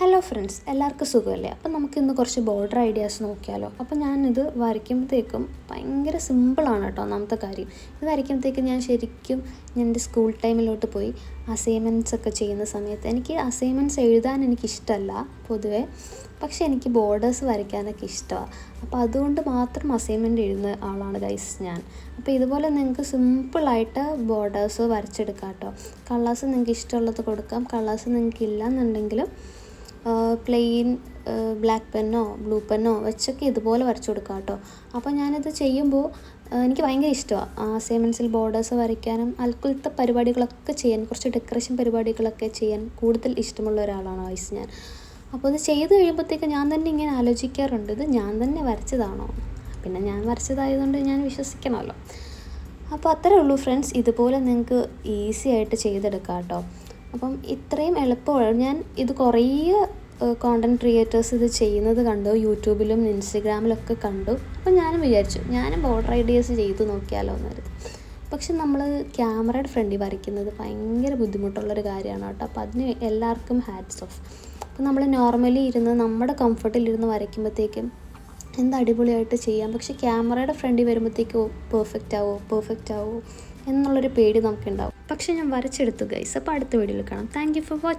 Hello friends, എല്ലാവർക്കും സുഖമല്ലേ? അപ്പം നമുക്കിന്ന് കുറച്ച് ബോർഡർ ഐഡിയാസ് നോക്കിയാലോ. അപ്പോൾ ഞാനിത് വരയ്ക്കുമ്പോഴത്തേക്കും ഭയങ്കര സിമ്പിളാണ് കേട്ടോ. ഒന്നാമത്തെ കാര്യം, ഇത് വരയ്ക്കുമ്പോഴത്തേക്കും ഞാൻ ശരിക്കും എൻ്റെ സ്കൂൾ ടൈമിലോട്ട് പോയി അസൈൻമെൻറ്റ്സ് ഒക്കെ ചെയ്യുന്ന സമയത്ത് എനിക്ക് അസൈൻമെൻറ്റ്സ് എഴുതാൻ എനിക്കിഷ്ടമല്ല പൊതുവേ, പക്ഷേ എനിക്ക് ബോർഡേഴ്സ് വരയ്ക്കാനൊക്കെ ഇഷ്ടമാണ്. അപ്പോൾ അതുകൊണ്ട് മാത്രം അസൈൻമെൻറ്റ് എഴുതുന്ന ആളാണ് ഗൈസ് ഞാൻ. അപ്പോൾ ഇതുപോലെ നിങ്ങൾക്ക് സിമ്പിളായിട്ട് ബോർഡേഴ്സ് വരച്ചെടുക്കാം കേട്ടോ. കളേഴ്സ് നിങ്ങൾക്ക് ഇഷ്ടമുള്ളത് കൊടുക്കാം. കളേഴ്സ് നിങ്ങൾക്ക് ഇല്ലയെന്നുണ്ടെങ്കിലും പ്ലെയിൻ ബ്ലാക്ക് പെന്നോ ബ്ലൂ പെന്നോ വെച്ചൊക്കെ ഇതുപോലെ വരച്ചു കൊടുക്കാം കേട്ടോ. അപ്പോൾ ഞാനിത് ചെയ്യുമ്പോൾ എനിക്ക് ഭയങ്കര ഇഷ്ടമാണ് അസൈൻമെൻറ്റ്സിൽ ബോർഡേഴ്സ് വരയ്ക്കാനും അതുപോലത്തെ പരിപാടികളൊക്കെ ചെയ്യാൻ, കുറച്ച് ഡെക്കറേഷൻ പരിപാടികളൊക്കെ ചെയ്യാൻ കൂടുതൽ ഇഷ്ടമുള്ള ഒരാളാണ് വയസ്സ് ഞാൻ. അപ്പോൾ ഇത് ചെയ്ത് കഴിയുമ്പോഴത്തേക്ക് ഞാൻ തന്നെ ഇങ്ങനെ ആലോചിക്കാറുണ്ട്, ഇത് ഞാൻ തന്നെ വരച്ചതാണോ? പിന്നെ ഞാൻ വരച്ചതായതുകൊണ്ട് ഞാൻ വിശ്വസിക്കണമല്ലോ. അപ്പോൾ അത്രേ ഉള്ളൂ ഫ്രണ്ട്സ്. ഇതുപോലെ നിങ്ങൾക്ക് ഈസി ആയിട്ട് ചെയ്തെടുക്കാം കേട്ടോ. അപ്പം ഇത്രയും എളുപ്പമാണ്. ഞാൻ ഇത് കുറേ കോണ്ടൻറ്റ് ക്രിയേറ്റേഴ്സ് ഇത് ചെയ്യുന്നത് കണ്ടു, യൂട്യൂബിലും ഇൻസ്റ്റഗ്രാമിലൊക്കെ കണ്ടു. അപ്പോൾ ഞാനും വിചാരിച്ചു ഞാനും ബോർഡർ ഐഡിയാസ് ചെയ്ത് നോക്കിയാലോ എന്നരുത്. പക്ഷെ നമ്മൾ ക്യാമറയുടെ ഫ്രണ്ടിൽ വരയ്ക്കുന്നത് ഭയങ്കര ബുദ്ധിമുട്ടുള്ളൊരു കാര്യമാണ് കേട്ടോ. അപ്പോൾ അതിന് എല്ലാവർക്കും ഹാറ്റ്സ് ഓഫ്. അപ്പോൾ നമ്മൾ നോർമലി ഇരുന്ന് നമ്മുടെ കംഫർട്ടിലിരുന്ന് വരയ്ക്കുമ്പോഴത്തേക്കും എന്ത് അടിപൊളിയായിട്ട് ചെയ്യാം. പക്ഷേ ക്യാമറയുടെ ഫ്രണ്ടിൽ വരുമ്പോഴത്തേക്കും പെർഫെക്റ്റ് ആവോ എന്നുള്ളൊരു പേടി നമുക്കുണ്ടാവും. പക്ഷേ ഞാൻ വരച്ചെടുത്തു ഗൈസ്. അപ്പോൾ അടുത്ത വീഡിയോയിൽ കാണാം. Thank you for watching.